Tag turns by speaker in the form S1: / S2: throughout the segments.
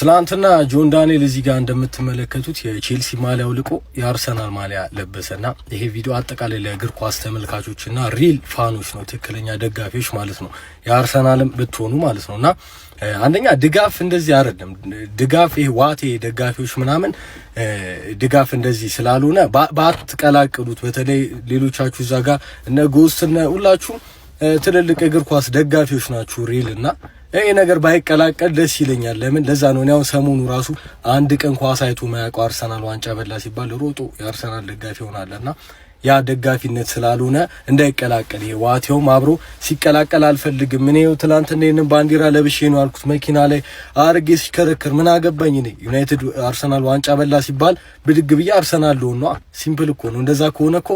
S1: ትላንትና ጆን ዳንኤል እዚህ ጋር እንደምትመለከቱት የቼልሲ ማሊያ አውልቆ የአርሰናል ማሊያ ለበሰና ይሄ ቪዲዮ አጠቃላይ ለእግር ኳስ ተመልካቾችና ሪል ፋኖች ነው፣ ትክክለኛ ደጋፊዎች ማለት ነው፣ የአርሰናልም ብትሆኑ ማለት ነውና አንደኛ ድጋፍ እንደዚህ አይደለም። ድጋፍ ይሄ ዋቴ ደጋፊዎች ምናምን ድጋፍ እንደዚህ ስላልሆነ ባትቀላቅሉት። በተለይ ሌሎቻችሁ እዛ ጋር እነ ጎስትና ሁላችሁ ትልልቅ እግር ኳስ ደጋፊዎች ናችሁ ሪል እና ይሄ ነገር ባይቀላቀል ደስ ይለኛል። ለምን ለዛ ነው ያው ሰሞኑ ራሱ አንድ ቀን ኳስ አይቶ ማያውቀው አርሰናል ዋንጫ በላ ሲባል ሮጦ የአርሰናል ደጋፊ ሆናለና ያ ደጋፊነት ስላልሆነ እንዳይቀላቀል። ይሄ ዋቴውም አብሮ ሲቀላቀል አልፈልግም። እኔው ትላንትና እነን ባንዲራ ለብሼ ነው አልኩት መኪና ላይ አርጌ ሲከረከር ምን አገባኝ እኔ። ዩናይትድ አርሰናል ዋንጫ በላ ሲባል ብድግ ብዬ አርሰናል ነው። ሲምፕል እኮ ነው። እንደዛ ከሆነ እኮ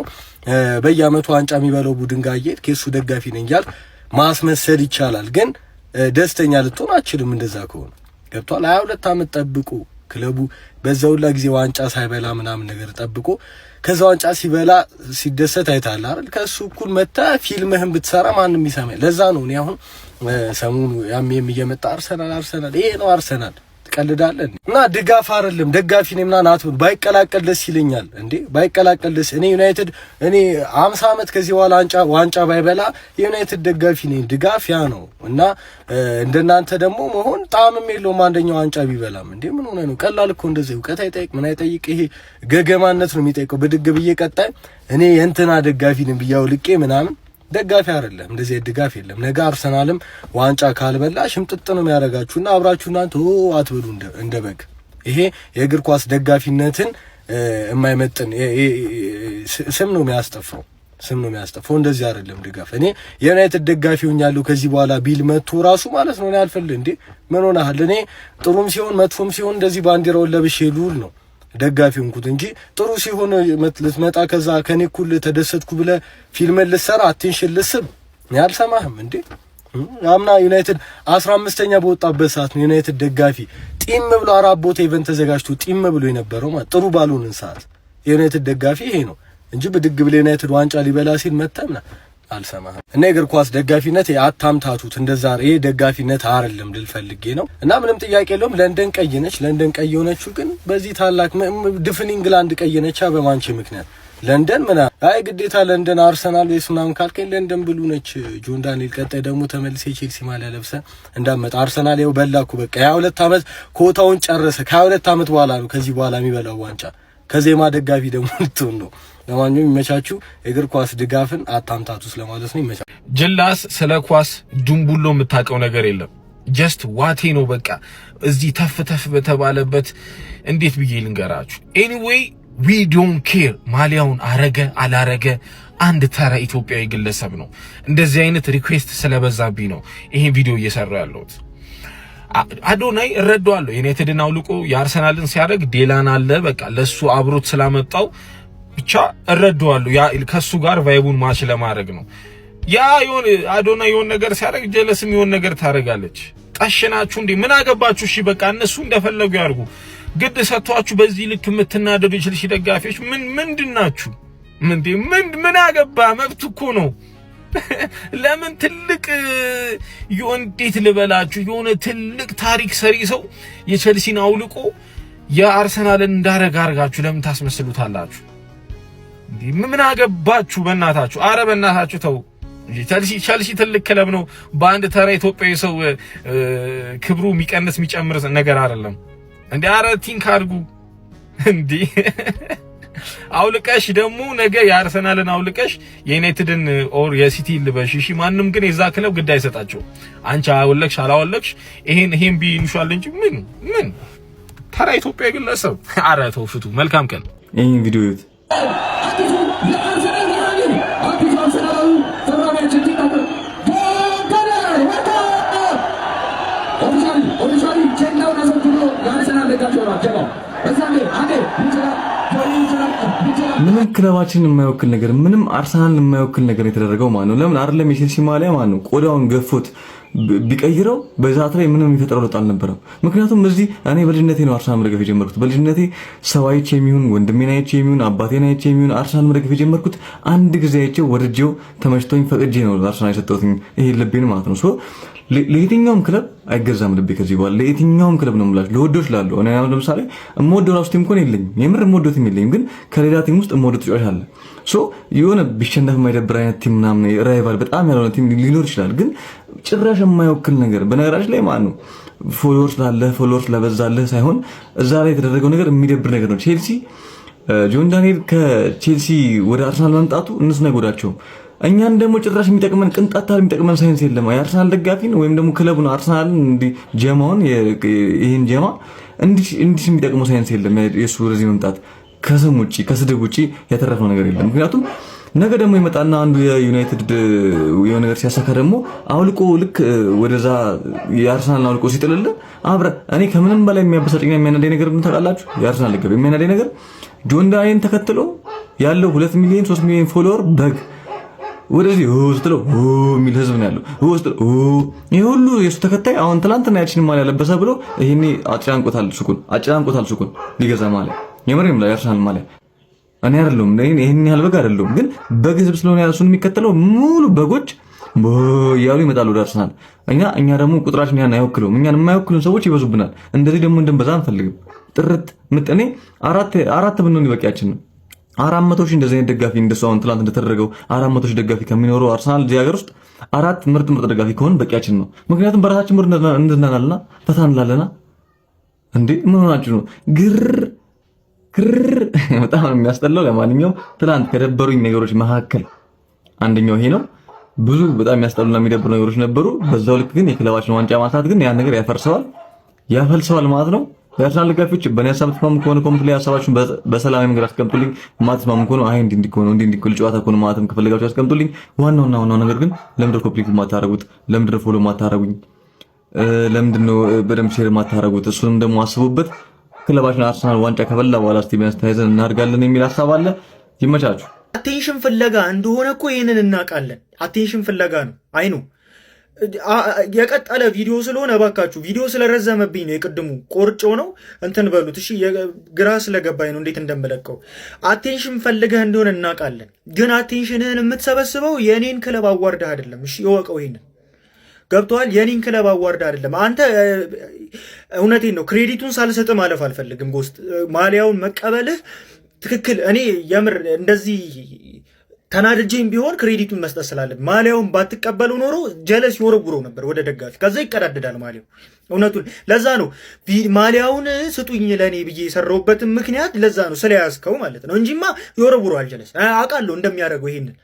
S1: በየአመቱ ዋንጫ የሚበላው ቡድን ጋር እየሄድክ ከሱ ደጋፊ ነኝ ያልክ ማስመሰል ይቻላል። ግን ደስተኛ ልትሆን አችልም እንደዛ ከሆነ ገብቷል። 22 አመት ጠብቆ ክለቡ በዛውላ ጊዜ ዋንጫ ሳይበላ ምናምን ነገር ጠብቆ ከዛ ዋንጫ ሲበላ ሲደሰት አይታል አይደል? ከሱ እኩል መጣ ፊልምህን ብትሰራ ማንንም ይሰማል። ለዛ ነው እኔ አሁን ሰሞኑ ያም እየመጣ አርሰናል ይሄ ነው አርሰናል ትቀልዳለህ እና ድጋፍ አይደለም ደጋፊ ነኝ ምናምን አትበል። ባይቀላቀል ደስ ይለኛል እንዴ ባይቀላቀል ደስ እኔ ዩናይትድ እኔ 50 አመት ከዚህ በኋላ ዋንጫ ባይበላ የዩናይትድ ደጋፊ ነኝ። ድጋፍ ያ ነው እና እንደናንተ ደግሞ መሆን ጣዕምም የለውም። አንደኛው ዋንጫ ቢበላም እንዴ ምን ሆነ ነው? ቀላል እኮ እንደዚህ እውቀት አይጠይቅ ምን አይጠይቅ። ይሄ ገገማነት ነው የሚጠይቀው። ብድግ ብዬ ቀጣይ እኔ የእንትና ደጋፊ ነኝ ብያው ልቄ ምናምን ደጋፊ አይደለም። እንደዚህ ድጋፍ የለም። ነገ አርሰናልም ዋንጫ ካልበላ ሽምጥጥ ነው የሚያደርጋችሁና አብራችሁ እናንተ አትበሉ እንደ በግ። ይሄ የእግር ኳስ ደጋፊነትን የማይመጥን ስም ነው የሚያስጠፋው። እንደዚህ አይደለም ድጋፍ። እኔ የዩናይትድ ደጋፊ ሆኛለሁ ከዚህ በኋላ ቢል መጥቶ ራሱ ማለት ነው እኔ አልፈልግ እንዴ ምን ሆነሃል? እኔ ጥሩም ሲሆን መጥፎም ሲሆን እንደዚህ ባንዲራውን ለብሼ ልውል ነው ደጋፊው እንኩት እንጂ ጥሩ ሲሆን ልትመጣ ከዛ ከኔ እኩል ተደሰትኩ ብለ ፊልም ልትሰራ አቴንሽን ልስብ ያልሰማህም እንዴ። አምና ዩናይትድ 15ኛ በወጣበት ሰዓት ነው ዩናይትድ ደጋፊ ጢም ብሎ አራት ቦታ ኢቨንት ተዘጋጅቶ ጢም ብሎ የነበረው ማለት ጥሩ ባልሆነን ሰዓት የዩናይትድ ደጋፊ ይሄ ነው እንጂ ብድግ ብለ ዩናይትድ ዋንጫ ሊበላ ሲል መተምና አልሰማህም። እና የእግር ኳስ ደጋፊነት አታምታቱት እንደዛ። ይሄ ደጋፊነት አይደለም ልልፈልጌ ነው። እና ምንም ጥያቄ የለውም። ለንደን ቀይ ነች። ለንደን ቀይ ሆነችው ግን በዚህ ታላቅ ድፍን ኢንግላንድ ቀይ ነች በማንቼ ምክንያት። ለንደን ምን አይ ግዴታ ለንደን አርሰናል ወይስ ምናምን ካልከኝ ለንደን ብሉ ነች። ጆን ዳንኤል ቀጣይ ደግሞ ተመልሰ ቼልሲ ማሊያ ለብሰ እንዳመጣ አርሰናል ይኸው በላኩ በቃ 22 አመት ኮታውን ጨረሰ። ከ22 አመት በኋላ ነው ከዚህ በኋላ የሚበላው ዋንጫ። ከዜማ ደጋፊ ደግሞ ልትሆን ነው። ለማንኛውም ይመቻችሁ። እግር ኳስ ድጋፍን አታምታቱስ ለማለት ነው። ይመቻችሁ።
S2: ጅላስ ስለ ኳስ ዱምቡሎ የምታውቀው ነገር የለም። ጀስት ዋቴ ነው በቃ እዚህ ተፍ በተባለበት እንዴት ብዬ ልንገራችሁ። ኤኒዌይ ዊ ዶንት ኬር ማሊያውን አረገ አላረገ አንድ ተራ ኢትዮጵያዊ ግለሰብ ነው። እንደዚህ አይነት ሪኩዌስት ስለበዛብኝ ነው ይሄን ቪዲዮ እየሰራው ያለሁት። አዶናይ እረዳዋለሁ። ዩናይትድን አውልቆ የአርሰናልን ሲያደርግ ዴላን አለ በቃ ለሱ አብሮት ስላመጣው ብቻ እረዳዋለሁ። ያ ከሱ ጋር ቫይቡን ማች ለማድረግ ነው። ያ ይሁን አዶናይ ይሁን ነገር ሲያደርግ ጀለስም ይሁን ነገር ታረጋለች። ጠሽናችሁ እንዴ ምን አገባችሁ? እሺ በቃ እነሱ እንደፈለጉ ያርጉ። ግድ ሰጥቷችሁ በዚህ ልክ የምትናደዱ ቼልሲ ደጋፊዎች ምንድናችሁ? ምን አገባ? መብት እኮ ነው። ለምን ትልቅ ይሁን እንዴት ልበላችሁ የሆነ ትልቅ ታሪክ ሰሪ ሰው የቼልሲን አውልቆ የአርሰናልን እንዳረጋ አርጋችሁ ለምን ታስመስሉታላችሁ? ምን አገባችሁ? በእናታችሁ አረ በእናታችሁ ተው። ቼልሲ ትልቅ ክለብ ነው። በአንድ ተራ ኢትዮጵያዊ ሰው ክብሩ የሚቀንስ የሚጨምር ነገር አይደለም እንዴ። አረ ቲንክ አድርጉ እንዴ። አውልቀሽ ደግሞ ነገ የአርሰናልን አውልቀሽ የዩናይትድን ኦር የሲቲ ልበሽ። እሺ ማንንም ግን የዛ ክለብ ግድ አይሰጣቸው። አንቺ አወለቅሽ አላወለቅሽ ይሄን ቢንሻል እንጂ ምን ተራ ኢትዮጵያዊ ግለሰብ። አረ ተው ፍቱ። መልካም ቀን።
S3: ይሄን ቪዲዮ ምንም ክለባችንን የማይወክል ነገር ምንም አርሰናልን የማይወክል ነገር የተደረገው ማን ነው? ለምን አይደለም የቼልሲ ማሊያ ማን ነው ቆዳውን ገፎት ቢቀይረው በዛት ላይ ምንም የሚፈጥረው ለውጥ አልነበረም። ምክንያቱም እዚህ እኔ በልጅነቴ ነው አርሰናል መደገፍ የጀመርኩት። በልጅነቴ ሰዋይቼ የሚሆን ወንድሜን አይቼ የሚሆን አባቴን አይቼ የሚሆን አርሰናል መደገፍ የጀመርኩት አንድ ጊዜ አይቼው ወድጄው ተመችቶኝ ፈቅጄ ነው አርሰናል የሰጠሁት ይሄ ልቤን ማለት ነው። ሶ ለየትኛውም ክለብ አይገዛም ልቤ ከዚህ በኋላ ለየትኛውም ክለብ ነው የምላችሁ። ለወዶች ላለው እኔ ለምሳሌ እምወደው ራሱ ቲም እንኳን የለኝም፣ የምር እምወደው ቲም የለኝም፣ ግን ከሌላ ቲም ውስጥ እምወደው ተጫዋች አለ። ሶ የሆነ ቢሸነፍ የማይደብር አይነት ቲም ምናምን ራይቫል በጣም ያልሆነ ቲም ሊኖር ይችላል፣ ግን ጭራሽ የማይወክል ነገር በነገራችን ላይ ማን ነው ፎሎወርስ ለበዛለህ ሳይሆን እዛ ላይ የተደረገው ነገር የሚደብር ነገር ነው። ቼልሲ ጆን ዳንኤል ከቼልሲ ወደ አርሰናል መምጣቱ እነሱን አይጎዳቸውም። እኛን ደግሞ ጭራሽ የሚጠቅመን ቅንጣት ታህል የሚጠቅመን ሳይንስ የለም። የአርሰናል ደጋፊን ወይም ደግሞ ክለቡን አርሰናልን እንዲህ ጀማውን ይሄን ጀማ እንዲህ የሚጠቅመው ሳይንስ የለም። የሱ ወደዚህ መምጣት ከስም ውጪ ከስድብ ውጪ ያተረፈው ነገር የለም። ምክንያቱም ነገ ደግሞ ይመጣና አንዱ የዩናይትድ የሆነ ነገር ሲያሳካ ደግሞ አውልቆ ልክ ወደዛ የአርሰናልን አውልቆ ሲጥልልህ አብረህ እኔ ከምንም በላይ የሚያበሳጭኝ የሚያናደኝ ነገር ምን ታውቃላችሁ? የአርሰናል ደጋፊ የሚያናደኝ ነገር ጆን ዳንኤልን ተከትሎ ያለው 2 ሚሊዮን 3 ሚሊዮን ፎሎወር በግ ወደዚህ ስትለው የሚል ህዝብ ነው ያለው። ይሄ ሁሉ የሱ ተከታይ አሁን ትላንትና ያቺን ማሊያ ለበሰ ብሎ ይሄኔ አጨናንቆታል ሱቁን ሊገዛ ማሊያ የምሬም ላይ አርሰናል ማሊያ እኔ አይደለም ይሄን ያህል በግ አይደለም፣ ግን በግ ህዝብ ስለሆነ እሱን የሚከተለው ሙሉ በጎች ያሉ ይመጣሉ ወደ አርሰናል። እኛ ደግሞ ቁጥራችን ያን አይወክለውም። እኛን የማይወክሉን ሰዎች ይበዙብናል። እንደዚህ ደግሞ እንደንበዛ አንፈልግም። ጥርት ምጥኔ አራት ብንሆን ይበቂያችን ነው። 400 ሺህ እንደዚህ አይነት ደጋፊ እንደሱ አሁን ትላንት እንደተደረገው 400 ሺህ ደጋፊ ከሚኖረው አርሰናል እዚህ ሀገር ውስጥ አራት ምርጥ ደጋፊ ከሆነ በቂያችን ነው። ምክንያቱም በራሳችን ምርጥ እንድናናልና ፈታ እንላለና። እንዴ ምን ሆናችሁ ነው? ግር በጣም የሚያስጠላው። ለማንኛውም ትላንት ከደበሩኝ ነገሮች መካከል አንደኛው ይሄ ነው። ብዙ በጣም የሚያስጠሉና የሚደብሩ ነገሮች ነበሩ። በዛው ልክ ግን የክለባችን ዋንጫ ማንሳት ግን ያን ነገር ያፈልሰዋል ማለት ነው። የአርሰናል ደጋፊዎች በእኔ ሀሳብ ተስማሙ ከሆነ ኮሜንት ላይ ሀሳባችሁን በሰላማዊ መንገድ አስቀምጡልኝ። ማትስማሙ ከሆነ አይ እንዲህ ጨዋታ ከሆነ ማለትም ከፈለጋችሁ አስቀምጡልኝ። ዋናው ነገር ግን ለምንድነው ኮምፕሊት ማታረጉት? ለምንድነው ፎሎ ማታረጉኝ? ለምንድነው በደንብ ሼር ማታረጉት? እሱንም ደግሞ አስቡበት። ክለባችን አርሰናል ዋንጫ ከበላ በኋላ እስቲ ቢያንስ ተያይዘን እናድርጋለን የሚል ሀሳብ አለ። ይመቻችሁ።
S4: አቴንሽን ፍለጋ እንደሆነ እኮ ይሄንን እናውቃለን። አቴንሽን ፍለጋ ነው አይኑ የቀጠለ ቪዲዮ ስለሆነ እባካችሁ ቪዲዮ ስለረዘመብኝ ነው የቅድሙ ቆርጮ ነው እንትን በሉት እሺ። ግራ ስለገባኝ ነው እንዴት እንደምለቀው። አቴንሽን ፈልገህ እንደሆነ እናውቃለን፣ ግን አቴንሽንህን የምትሰበስበው የኔን ክለብ አዋርደህ አይደለም። እሺ ይወቀው፣ ይሄንን ገብቶሃል? የኔን ክለብ አዋርደህ አይደለም አንተ። እውነቴን ነው፣ ክሬዲቱን ሳልሰጥ ማለፍ አልፈልግም። ጎስት ማሊያውን መቀበልህ ትክክል። እኔ የምር እንደዚህ ተናድጄም ቢሆን ክሬዲቱን መስጠት ስላለብን ማሊያውን ባትቀበሉ ኖሮ ጀለስ ይወረውረው ነበር ወደ ደጋፊ፣ ከዛ ይቀዳደዳል ማሊያው። እውነቱን ለዛ ነው ማሊያውን ስጡኝ ለኔ ብዬ የሰራሁበትን ምክንያት ለዛ ነው ስለያዝከው ማለት ነው እንጂማ ይወረውረዋል ጀለስ። አውቃለሁ እንደሚያደርገው ይሄንን።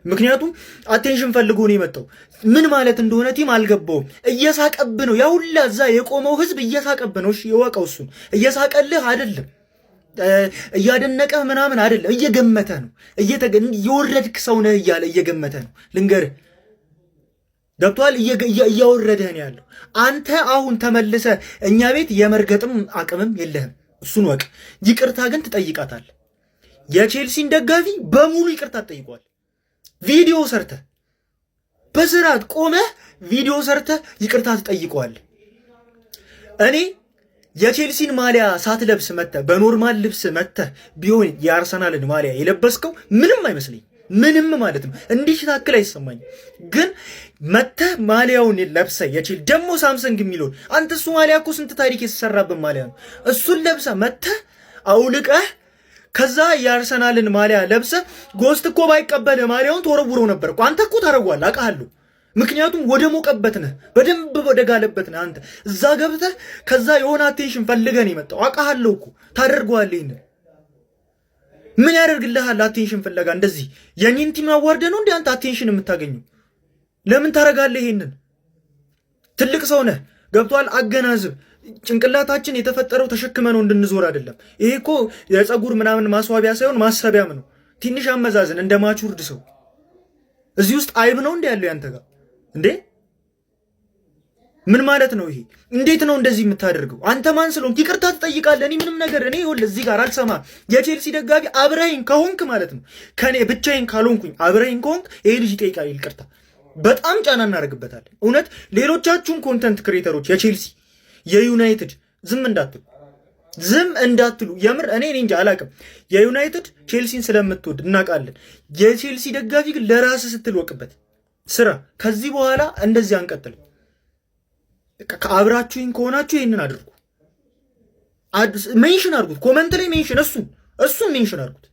S4: ምክንያቱም አቴንሽን ፈልጎ ነው የመጣው። ምን ማለት እንደሆነ ቲም አልገባውም። እየሳቀብ ነው ያ ሁላ እዛ የቆመው ህዝብ እየሳቀብ ነው። እሺ ይወቀው፣ እሱን እየሳቀልህ አይደለም እያደነቀህ ምናምን አይደለም፣ እየገመተህ ነው። የወረድክ ሰው ነህ እያለ እየገመተህ ነው። ልንገርህ፣ ገብቶሃል? እያወረደህ ነው ያለው። አንተ አሁን ተመልሰህ እኛ ቤት የመርገጥም አቅምም የለህም፣ እሱን ወቅ። ይቅርታ ግን ትጠይቃታለህ። የቼልሲን ደጋፊ በሙሉ ይቅርታ ትጠይቋል። ቪዲዮ ሰርተህ በስርዓት ቆመህ ቪዲዮ ሰርተህ ይቅርታ ትጠይቀዋለህ። እኔ የቼልሲን ማሊያ ሳትለብስ መተህ በኖርማል ልብስ መተህ ቢሆን የአርሰናልን ማሊያ የለበስከው ምንም አይመስለኝ፣ ምንም ማለት ነው። እንዲህ ታክል አይሰማኝ። ግን መተህ ማሊያውን ለብሰህ የቼል ደግሞ ሳምሰንግ የሚለውን አንተ እሱ ማሊያ እኮ ስንት ታሪክ የተሰራበት ማሊያ ነው። እሱን ለብሰህ መተህ አውልቀህ ከዛ የአርሰናልን ማሊያ ለብሰህ ጎስት እኮ ባይቀበልህ ማሊያውን ተወረውረው ነበር እኮ። አንተ እኮ ታደርገዋለህ፣ አውቃለሁ። ምክንያቱም ወደ ሞቀበት ነህ፣ በደንብ ወደ ጋለበት ነህ አንተ። እዛ ገብተህ ከዛ የሆነ አቴንሽን ፈልገህ ነው የመጣው። አውቃለሁ እኮ ታደርገዋለህ። ይሄን ምን ያደርግልሃል? አቴንሽን ፍለጋ እንደዚህ የኔን ቲም አዋርደህ ነው እንዴ አንተ አቴንሽን የምታገኘው? ለምን ታደርጋለህ ይሄንን? ትልቅ ሰው ነህ፣ ገብቶሃል? አገናዝብ። ጭንቅላታችን የተፈጠረው ተሸክመ ነው እንድንዞር አይደለም። ይሄ እኮ የፀጉር ምናምን ማስዋቢያ ሳይሆን ማሰቢያም ነው። ትንሽ አመዛዝን እንደ ማቹርድ ሰው። እዚህ ውስጥ አይብ ነው እንዴ ያለው ያንተ ጋር እንዴ? ምን ማለት ነው ይሄ? እንዴት ነው እንደዚህ የምታደርገው? አንተ ማን ስለሆንክ ይቅርታ ትጠይቃለህ? እኔ ምንም ነገር እኔ ይኸውልህ እዚህ ጋር አልሰማም። የቼልሲ ደጋፊ አብረኸኝ ከሆንክ ማለት ነው፣ ከኔ ብቻዬን ካልሆንኩኝ አብረኸኝ ከሆንክ ይሄ ልጅ ይጠይቃል ይቅርታ። በጣም ጫና እናደርግበታለን። እውነት ሌሎቻችሁም ኮንተንት ክሬተሮች የቼልሲ የዩናይትድ ዝም እንዳትሉ የምር እኔ እንጃ አላውቅም። የዩናይትድ ቼልሲን ስለምትወድ እናውቃለን። የቼልሲ ደጋፊ ግን ለራስህ ስትል ወቅበት ስራ። ከዚህ በኋላ እንደዚህ አንቀጥልም። ከአብራችሁኝ ከሆናችሁ ይሄንን አድርጉ፣ ሜንሽን አድርጉት፣ ኮመንት ላይ ሜንሽን እሱን ሜንሽን አድርጉት።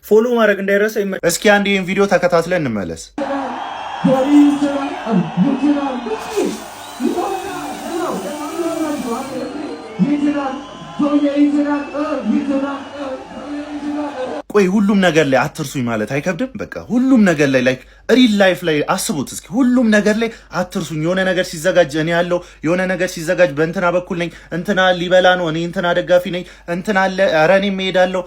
S4: ፎሎ ማድረግ እንዳይረሳ።
S5: እስኪ አንድ ይሄን ቪዲዮ ተከታትለን እንመለስ። ቆይ ሁሉም ነገር ላይ አትርሱኝ ማለት አይከብድም? በቃ ሁሉም ነገር ላይ ላይክ ሪል ላይፍ ላይ አስቡት እስኪ። ሁሉም ነገር ላይ አትርሱኝ። የሆነ ነገር ሲዘጋጅ እኔ ያለው የሆነ ነገር ሲዘጋጅ በእንትና በኩል ነኝ፣ እንትና ሊበላ ነው፣ እኔ እንትና ደጋፊ ነኝ፣ እንትና አለ፣ ኧረ እኔም እሄዳለሁ።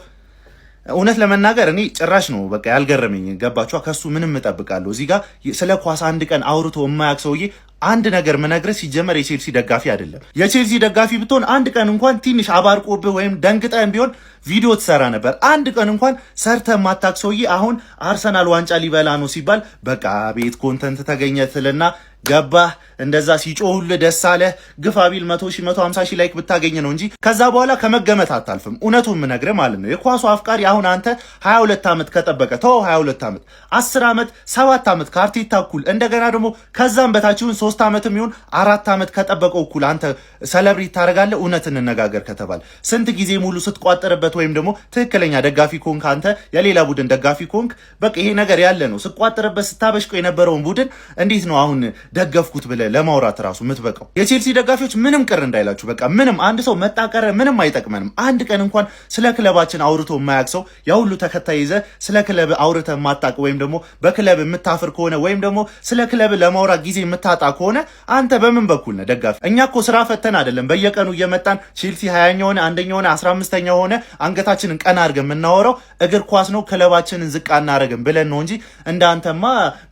S5: እውነት ለመናገር እኔ ጭራሽ ነው በቃ ያልገረመኝ። ገባችኋ? ከሱ ምንም እጠብቃለሁ። እዚህ ጋር ስለ ኳስ አንድ ቀን አውርቶ የማያውቅ ሰውዬ አንድ ነገር ምነግርህ ሲጀመር የቼልሲ ደጋፊ አይደለም። የቼልሲ ደጋፊ ብትሆን አንድ ቀን እንኳን ትንሽ አባርቆብህ ወይም ደንግጠህም ቢሆን ቪዲዮ ትሰራ ነበር። አንድ ቀን እንኳን ሰርተህ የማታውቅ ሰውዬ አሁን አርሰናል ዋንጫ ሊበላ ነው ሲባል በቃ ቤት ኮንተንት ተገኘ ትልና ገባህ እንደዛ ሲጮሁልህ ደስ አለህ። ግፋ ቢል 100 ሺህ 150 ሺህ ላይክ ብታገኝ ነው እንጂ ከዛ በኋላ ከመገመት አታልፍም። እውነቱን የምነግርህ ማለት ነው። የኳሱ አፍቃሪ አሁን አንተ 22 ዓመት ከጠበቀ ተው 22 ዓመት 10 ዓመት 7 ዓመት ከአርቴታ እኩል እንደገና ደግሞ ከዛም በታችሁን 3 ዓመትም ይሁን 4 ዓመት ከጠበቀው እኩል አንተ ሰለብሪቲ ታደርጋለህ። እውነት እንነጋገር ከተባለ ስንት ጊዜ ሙሉ ስትቋጠርበት ወይም ደግሞ ትክክለኛ ደጋፊ ኮንክ አንተ የሌላ ቡድን ደጋፊ ኮንክ በቃ ይሄ ነገር ያለ ነው። ስትቋጠርበት ስታበሽቀው የነበረውን ቡድን እንዴት ነው አሁን ደገፍኩት ብለህ ለማውራት ራሱ የምትበቃው? የቼልሲ ደጋፊዎች ምንም ቅር እንዳይላችሁ በቃ ምንም አንድ ሰው መጣቀረ ምንም አይጠቅመንም። አንድ ቀን እንኳን ስለ ክለባችን አውርቶ የማያውቅ ሰው ያ ሁሉ ተከታይ ይዘህ ስለ ክለብ አውርተህ የማታውቅ ወይም ደግሞ በክለብ የምታፍር ከሆነ ወይም ደግሞ ስለ ክለብ ለማውራት ጊዜ የምታጣ ከሆነ አንተ በምን በኩል ነህ ደጋፊ? እኛ እኮ ስራ ፈተን አይደለም በየቀኑ እየመጣን ቼልሲ 20ኛ ሆነ 1ኛ ሆነ 15ኛ ሆነ አንገታችንን ቀና አድርገን የምናወራው እግር ኳስ ነው ክለባችንን ዝቅ አናደርግም ብለን ነው እንጂ እንዳንተማ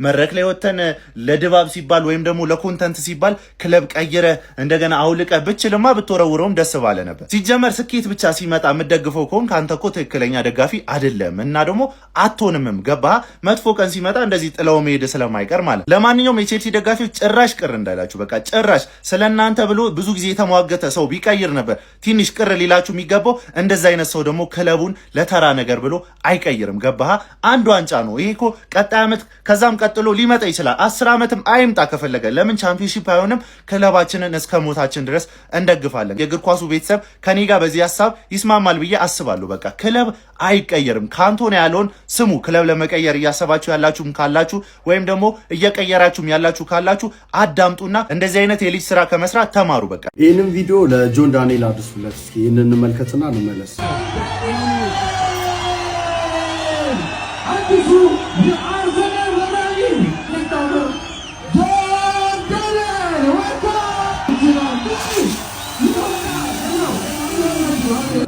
S5: መድረክ ላይ ወተን ለድባብ ሲባል ወይም ደግሞ ለኮንተንት ሲባል ክለብ ቀይረ እንደገና አውልቀ ብችልማ ብትወረውረውም ደስ ባለ ነበር። ሲጀመር ስኬት ብቻ ሲመጣ የምትደግፈው ከሆንክ አንተ እኮ ትክክለኛ ደጋፊ አይደለም እና ደግሞ አትሆንምም። ገባህ? መጥፎ ቀን ሲመጣ እንደዚህ ጥለው መሄድ ስለማይቀር ማለት። ለማንኛውም የቼልሲ ደጋፊዎች ጭራሽ ቅር እንዳይላችሁ በቃ ጭራሽ ስለናንተ ብሎ ብዙ ጊዜ የተሟገተ ሰው ቢቀይር ነበር ትንሽ ቅር ሊላችሁ የሚገባው። እንደዛ አይነት ሰው ደግሞ ክለቡን ለተራ ነገር ብሎ አይቀይርም። ገባህ? አንድ ዋንጫ ነው ይሄ እኮ ቀጣይ ዓመት ከዛም ቀጥሎ ሊመጣ ይችላል። 10 ዓመትም አይምጣ ከፈለገ ለምን ቻምፒዮንሺፕ አይሆንም? ክለባችንን እስከ ሞታችን ድረስ እንደግፋለን። የእግር ኳሱ ቤተሰብ ከኔ ጋር በዚህ ሀሳብ ይስማማል ብዬ አስባለሁ። በቃ ክለብ አይቀየርም። ካንቶና ያለውን ስሙ። ክለብ ለመቀየር እያሰባችሁ ያላችሁም ካላችሁ ወይም ደግሞ እየቀየራችሁም ያላችሁ ካላችሁ አዳምጡና እንደዚህ አይነት የልጅ ስራ ከመስራት ተማሩ። በቃ
S6: ይህንን ቪዲዮ ለጆን ዳንኤል አድርሱለት። እስኪ ይህንን እንመልከትና እንመለስ።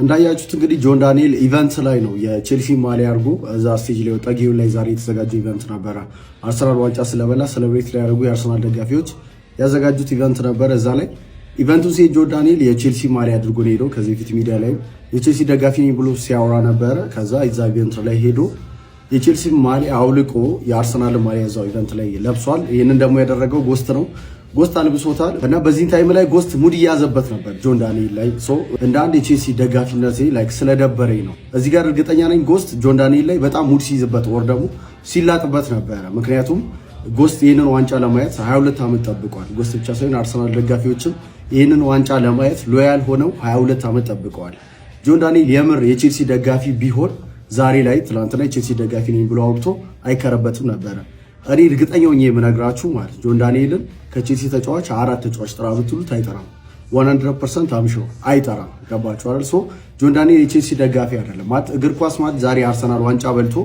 S6: እንዳያችሁት እንግዲህ ጆን ዳንኤል ኢቨንት ላይ ነው የቼልሲ ማሊያ አድርጎ እዛ ስቴጅ ላይ ወጣ። ጌው ላይ ዛሬ የተዘጋጀ ኢቨንት ነበረ። አርሰናል ዋንጫ ስለበላ ሴሌብሬት ላይ ያደርጉ የአርሰናል ደጋፊዎች ያዘጋጁት ኢቨንት ነበረ። እዛ ላይ ኢቨንቱን ሲሄድ ጆን ዳንኤል የቼልሲ ማሊያ አድርጎ ነው ሄዶ ከዚህ ፊት ሚዲያ ላይ የቼልሲ ደጋፊ ነኝ ብሎ ሲያወራ ነበረ። ከዛ እዛ ኢቨንት ላይ ሄዶ የቼልሲ ማሊያ አውልቆ የአርሰናል ማሊያ እዛው ኢቨንት ላይ ለብሷል። ይህንን ደግሞ ያደረገው ጎስት ነው። ጎስት አልብሶታል እና በዚህ ታይም ላይ ጎስት ሙድ እያዘበት ነበር ጆን ዳንኤል ላይ። እንደ አንድ የቼልሲ ደጋፊነት ላይክ ስለደበረኝ ነው እዚህ ጋር እርግጠኛ ነኝ ጎስት ጆን ዳንኤል ላይ በጣም ሙድ ሲይዝበት ወር ደግሞ ሲላጥበት ነበረ። ምክንያቱም ጎስት ይህንን ዋንጫ ለማየት 22 ዓመት ጠብቋል። ጎስት ብቻ ሳይሆን አርሰናል ደጋፊዎችም ይህንን ዋንጫ ለማየት ሎያል ሆነው 22 ዓመት ጠብቀዋል። ጆን ዳንኤል የምር የቼልሲ ደጋፊ ቢሆን ዛሬ ላይ ትናንትና የቼልሲ ደጋፊ ነኝ ብሎ አውጥቶ አይከረበትም ነበረ። እኔ እርግጠኛ ሆኜ የምነግራችሁ ማለት ጆን ዳንኤልን ከቼልሲ ተጫዋች 4 ተጫዋች ጥራ ብትሉት አይጠራም። 100% አምሾ አይጠራም። ገባችሁ አይደል? ጆን ዳንኤል የቼልሲ ደጋፊ አይደለም ማለት እግር ኳስ ማለት ዛሬ አርሰናል ዋንጫ በልቶ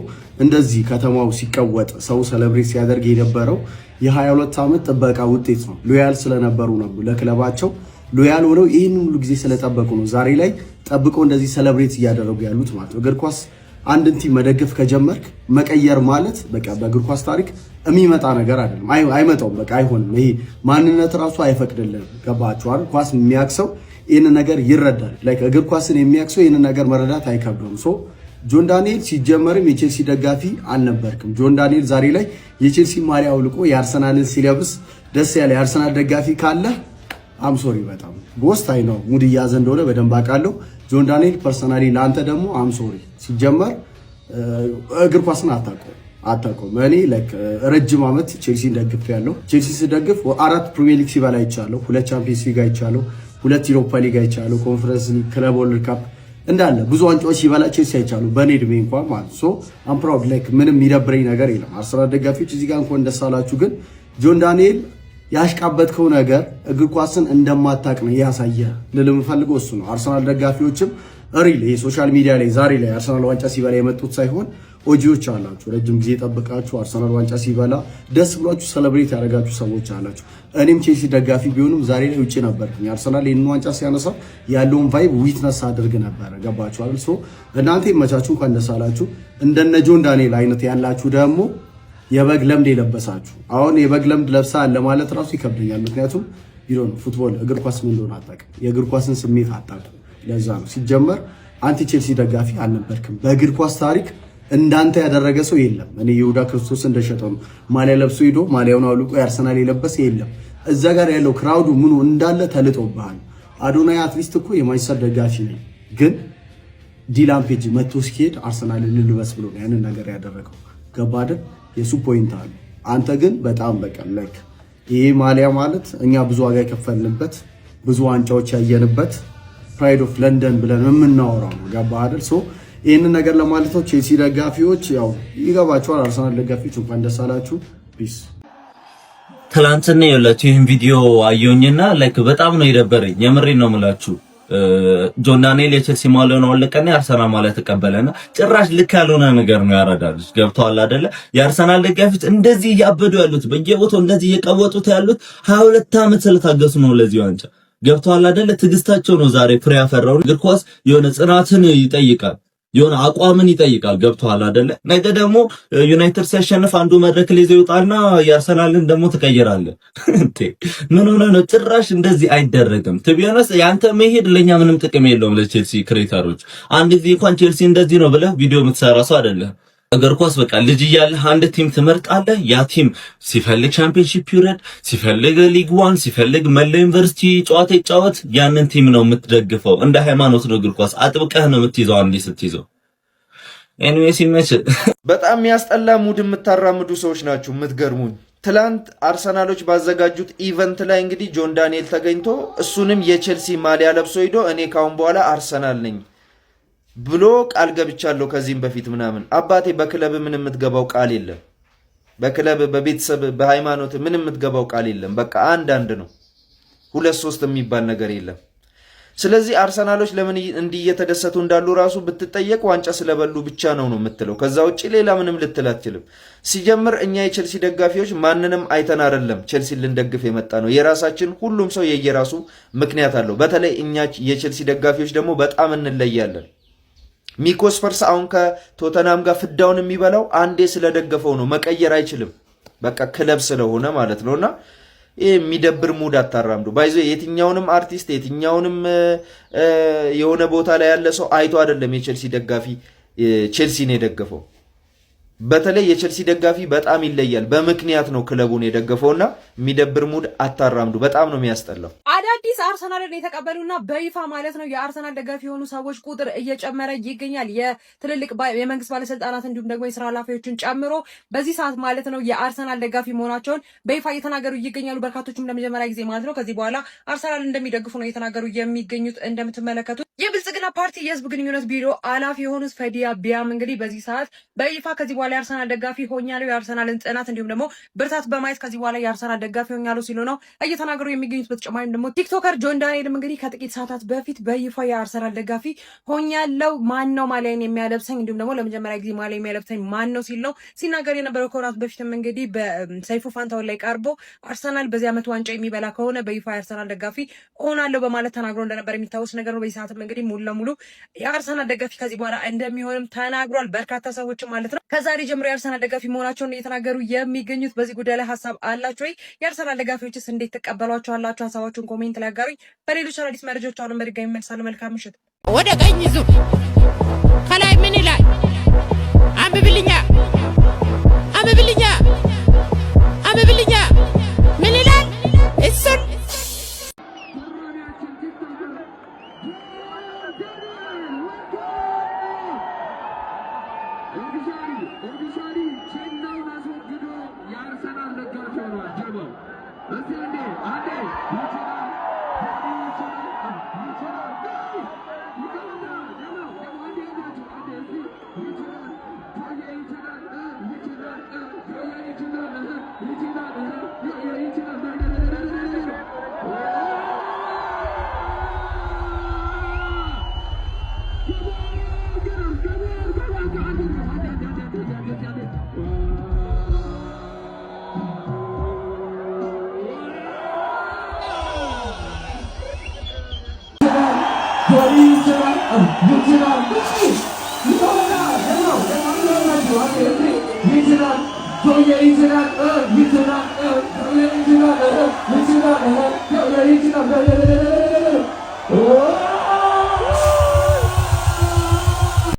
S6: እንደዚህ ከተማው ሲቀወጥ ሰው ሰለብሬት ሲያደርግ የነበረው የ22 ዓመት ጥበቃ ውጤት ነው። ሎያል ስለነበሩ ነው ለክለባቸው ሎያል ሆነው ይህን ሁሉ ጊዜ ስለጠበቁ ነው ዛሬ ላይ ጠብቀው እንደዚህ ሰለብሬት እያደረጉ ያሉት ማለት ነው። እግር ኳስ አንድን ቲም መደገፍ ከጀመርክ መቀየር ማለት በቃ በእግር ኳስ ታሪክ የሚመጣ ነገር አይደለም። አይመጣውም፣ በቃ አይሆንም። ይሄ ማንነት ራሱ አይፈቅድልንም። ገባችሁ አይደል? ኳስ የሚያክሰው ይህን ነገር ይረዳል። ላይክ እግር ኳስን የሚያክሰው ይህን ነገር መረዳት አይከብደውም። ጆን ዳንኤል ሲጀመርም የቼልሲ ደጋፊ አልነበርክም። ጆን ዳንኤል ዛሬ ላይ የቼልሲ ማሊያ አውልቆ የአርሰናልን ሲለብስ ደስ ያለ የአርሰናል ደጋፊ ካለ አምሶሪ በጣም ጎስት አይ ነው ሙድ እያዘ እንደሆነ በደንብ አውቃለሁ። ጆን ዳንኤል ፐርሰናሊ ለአንተ ደግሞ አምሶሪ። ሲጀመር እግር ኳስን አታውቀውም። አታውቀውም። እኔ ላይክ ረጅም ዓመት ቼልሲ ደግፍ ያለው ቼልሲ ስደግፍ 4 ፕሪሚየር ሊግ ሲበላ አይቻለሁ፣ 2 ቻምፒየንስ ሊግ አይቻለሁ፣ 2 ዩሮፓ ሊግ አይቻለሁ፣ ኮንፈረንስ ሊግ፣ ክለብ ወርልድ ካፕ እንዳለ ብዙ ዋንጫዎች ሲበላ ቼልሲ አይቻለሁ በኔ እድሜ እንኳን ማለት ሶ አም ፕራውድ ላይክ ምንም የሚደብረኝ ነገር የለም። አርሰናል ደጋፊዎች እዚህ ጋር እንኳን ደስ አላችሁ። ግን ጆን ዳንኤል ያሽቃበትከው ነገር እግር ኳስን እንደማታቅ ነው ያሳየ ልልም ፈልገው እሱ ነው። አርሰናል ደጋፊዎችም ሪል ይሄ ሶሻል ሚዲያ ላይ ዛሬ ላይ አርሰናል ዋንጫ ሲበላ የመጡት ሳይሆን ኦጂዎች አላችሁ፣ ረጅም ጊዜ ጠብቃችሁ አርሰናል ዋንጫ ሲበላ ደስ ብሏችሁ ሴሌብሬት ያደረጋችሁ ሰዎች አላችሁ። እኔም ቼልሲ ደጋፊ ቢሆንም ዛሬ ላይ ውጪ ነበርኩኝ። አርሰናል ይሄን ዋንጫ ሲያነሳ ያለውን ቫይብ ዊትነስ አድርግ ነበር። ገባችሁ አይደል? ሶ እናንተ ይመቻችሁ፣ እንኳን ደስ አላችሁ። እንደነ ጆን ዳንኤል አይነት ያላችሁ ደግሞ የበግ ለምድ የለበሳችሁ አሁን የበግ ለምድ ለብሳል ለማለት ራሱ ይከብደኛል። ምክንያቱም ቢሆን ፉትቦል እግር ኳስ ምን እንደሆነ አታውቅም፣ የእግር ኳስን ስሜት አታውቅም። ለዛ ነው ሲጀመር አንቲ ቼልሲ ደጋፊ አልነበርክም። በእግር ኳስ ታሪክ እንዳንተ ያደረገ ሰው የለም። እኔ ይሁዳ ክርስቶስ እንደሸጠው ነው ማሊያ ለብሶ ሄዶ ማሊያውን አውልቆ የአርሰናል የለበሰ የለም። እዛ ጋር ያለው ክራውዱ ምኑ እንዳለ ተልጦብሃል። አዶናይ አትሊስት እኮ የማንቸስተር ደጋፊ ነኝ፣ ግን ዲላምፔጅ መጥቶ ሲሄድ አርሰናል ልልበስ ብሎ ያንን ነገር ያደረገው ገባ አይደል? የሱ ፖይንት አለ። አንተ ግን በጣም በቀል ላይክ ይሄ ማሊያ ማለት እኛ ብዙ ዋጋ የከፈልንበት ብዙ ዋንጫዎች ያየንበት ፕራይድ ኦፍ ለንደን ብለን የምናወራው ነው። ገባ አይደል? ሶ ይህንን ነገር ለማለት ነው። ቼልሲ ደጋፊዎች ያው ይገባቸዋል። አርሰናል ደጋፊዎች እንኳን ደስ አላችሁ። ፒስ።
S7: ትላንትና የላችሁ ይህን ቪዲዮ አየሁኝና ላይክ በጣም ነው የደበረኝ። የምሬን ነው የምላችሁ። ጆን ዳንኤል የቼልሲ ማሊያውን አወለቀና የአርሰናል ማሊያ ተቀበለና ጭራሽ ልክ ያልሆነ ነገር ነው ያረዳልሽ። ገብቷል አይደለ? የአርሰናል ደጋፊዎች እንደዚህ እያበዱ ያሉት በየቦታው እንደዚህ እየቀወጡት ያሉት 22 ዓመት ስለታገሱ ነው ለዚህ ዋንጫ። ገብቷል አይደለ? ትግስታቸው ነው ዛሬ ፍሬ ያፈራው። እግር ኳስ የሆነ ጽናትን ይጠይቃል፣ የሆነ አቋምን ይጠይቃል። ገብቷል አይደለ? ነገ ደግሞ ዩናይትድ ሲያሸንፍ አንዱ መድረክ ላይ ይወጣና የአርሰናልን ደግሞ ትቀይራለህ እንዴ? ምን ሆነ ነው? ጭራሽ እንደዚህ አይደረግም። ቢያንስ ያንተ መሄድ ለኛ ምንም ጥቅም የለውም። ለቼልሲ ክሬተሮች አንድ ጊዜ እንኳን ቼልሲ እንደዚህ ነው ብለህ ቪዲዮ የምትሰራ ሰው አይደለም። እግር ኳስ በቃ ልጅ እያለህ አንድ ቲም ትመርጣለህ። ያ ቲም ሲፈልግ ቻምፒየንሺፕ ይውረድ፣ ሲፈልግ ሊግ ዋን፣ ሲፈልግ መላ ዩኒቨርሲቲ ጨዋታ ይጫወት፣ ያንን ቲም ነው የምትደግፈው። እንደ ሃይማኖት ነው እግር ኳስ፣ አጥብቀህ ነው የምትይዘው አንዴ ስትይዘው። ኤኒዌይስ ይመች።
S8: በጣም የሚያስጠላ ሙድ የምታራምዱ ሰዎች ናችሁ የምትገርሙኝ። ትላንት አርሰናሎች ባዘጋጁት ኢቨንት ላይ እንግዲህ ጆን ዳንኤል ተገኝቶ እሱንም የቼልሲ ማሊያ ለብሶ ሂዶ እኔ ካሁን በኋላ አርሰናል ነኝ ብሎ ቃል ገብቻለሁ ከዚህም በፊት ምናምን። አባቴ በክለብ ምን የምትገባው ቃል የለም። በክለብ በቤተሰብ በሃይማኖት ምን የምትገባው ቃል የለም። በቃ አንድ ነው፣ 2-3 የሚባል ነገር የለም። ስለዚህ አርሰናሎች ለምን እንዲህ እየተደሰቱ እንዳሉ ራሱ ብትጠየቅ ዋንጫ ስለበሉ ብቻ ነው የምትለው። ከዛ ውጪ ሌላ ምንም ልትል አትችልም። ሲጀምር እኛ የቼልሲ ደጋፊዎች ማንንም አይተን አይደለም ቼልሲን ልንደግፍ የመጣ ነው። የራሳችን ሁሉም ሰው የየራሱ ምክንያት አለው። በተለይ እኛ የቼልሲ ደጋፊዎች ደግሞ በጣም እንለያለን። ሚኮስ ፐርስ አሁን ከቶተናም ጋር ፍዳውን የሚበላው አንዴ ስለደገፈው ነው፣ መቀየር አይችልም። በቃ ክለብ ስለሆነ ማለት ነውና ይሄ የሚደብር ሙድ አታራምዱ። ባይዞ የትኛውንም አርቲስት የትኛውንም የሆነ ቦታ ላይ ያለ ሰው አይቶ አይደለም የቼልሲ ደጋፊ ቼልሲን የደገፈው። በተለይ የቼልሲ ደጋፊ በጣም ይለያል። በምክንያት ነው ክለቡን የደገፈውና የሚደብር ሙድ አታራምዱ። በጣም ነው የሚያስጠላው።
S9: አዳዲስ አርሰናልን የተቀበሉና በይፋ ማለት ነው የአርሰናል ደጋፊ የሆኑ ሰዎች ቁጥር እየጨመረ ይገኛል። የትልልቅ የመንግስት ባለስልጣናት እንዲሁም ደግሞ የስራ ኃላፊዎችን ጨምሮ በዚህ ሰዓት ማለት ነው የአርሰናል ደጋፊ መሆናቸውን በይፋ እየተናገሩ ይገኛሉ። በርካቶችም ለመጀመሪያ ጊዜ ማለት ነው ከዚህ በኋላ አርሰናል እንደሚደግፉ ነው እየተናገሩ የሚገኙት። እንደምትመለከቱት የብልጽግና ፓርቲ የህዝብ ግንኙነት ቢሮ ኃላፊ የሆኑት ፈዲያ ቢያም እንግዲህ በዚህ ሰዓት በይፋ ከዚህ በኋላ የአርሰናል ደጋፊ ሆኛለሁ፣ የአርሰናልን ጽናት እንዲሁም ደግሞ ብርታት በማየት ከዚህ በኋላ የአርሰናል ደጋፊ ሆኛለሁ ሲሉ ነው እየተናገሩ የሚገኙት። በተጨማሪም ደግሞ ቲክቶከር ጆን ዳንኤልም እንግዲህ ከጥቂት ሰዓታት በፊት በይፋ የአርሰናል ደጋፊ ሆኛለሁ፣ ማን ነው ማሊያን የሚያለብሰኝ እንዲሁም ደግሞ ለመጀመሪያ ጊዜ ማሊያ የሚያለብሰኝ ማን ነው ሲል ነው ሲናገር የነበረው። ከወራት በፊትም እንግዲህ በሰይፉ ፋንታውን ላይ ቀርቦ አርሰናል በዚህ ዓመት ዋንጫ የሚበላ ከሆነ በይፋ የአርሰናል ደጋፊ ሆናለሁ በማለት ተናግሮ እንደነበር የሚታወስ ነገር ነው። በዚህ ሰዓትም እንግዲህ ሙሉ ለሙሉ የአርሰናል ደጋፊ ከዚህ በኋላ እንደሚሆንም ተናግሯል። በርካታ ሰዎችም ማለት ነው ከዛሬ ጀምሮ የአርሰናል ደጋፊ መሆናቸውን እየተናገሩ የሚገኙት። በዚህ ጉዳይ ላይ ሀሳብ አላችሁ ወይ? የአርሰናል ደጋፊዎችስ እንዴት ተቀበሏቸዋላችሁ? ሀሳባችሁን ኮሜንት ላይ አጋሩኝ። በሌሎች አዳዲስ መረጃዎች አሁንም በድጋሚ መልሳለሁ። መልካም ምሽት።
S10: ወደ ቀኝ ዙር። ከላይ ምን ይላል? አንብብልኛ አንብብልኛ አንብብልኛ ምን ይላል? እሱን
S2: ኦፊሻሊ ቼልሲውን አስወግዶ የአርሰናል ደጋፊ ሆኗል። ጀርባው እስቲ አንዴ
S11: Oh!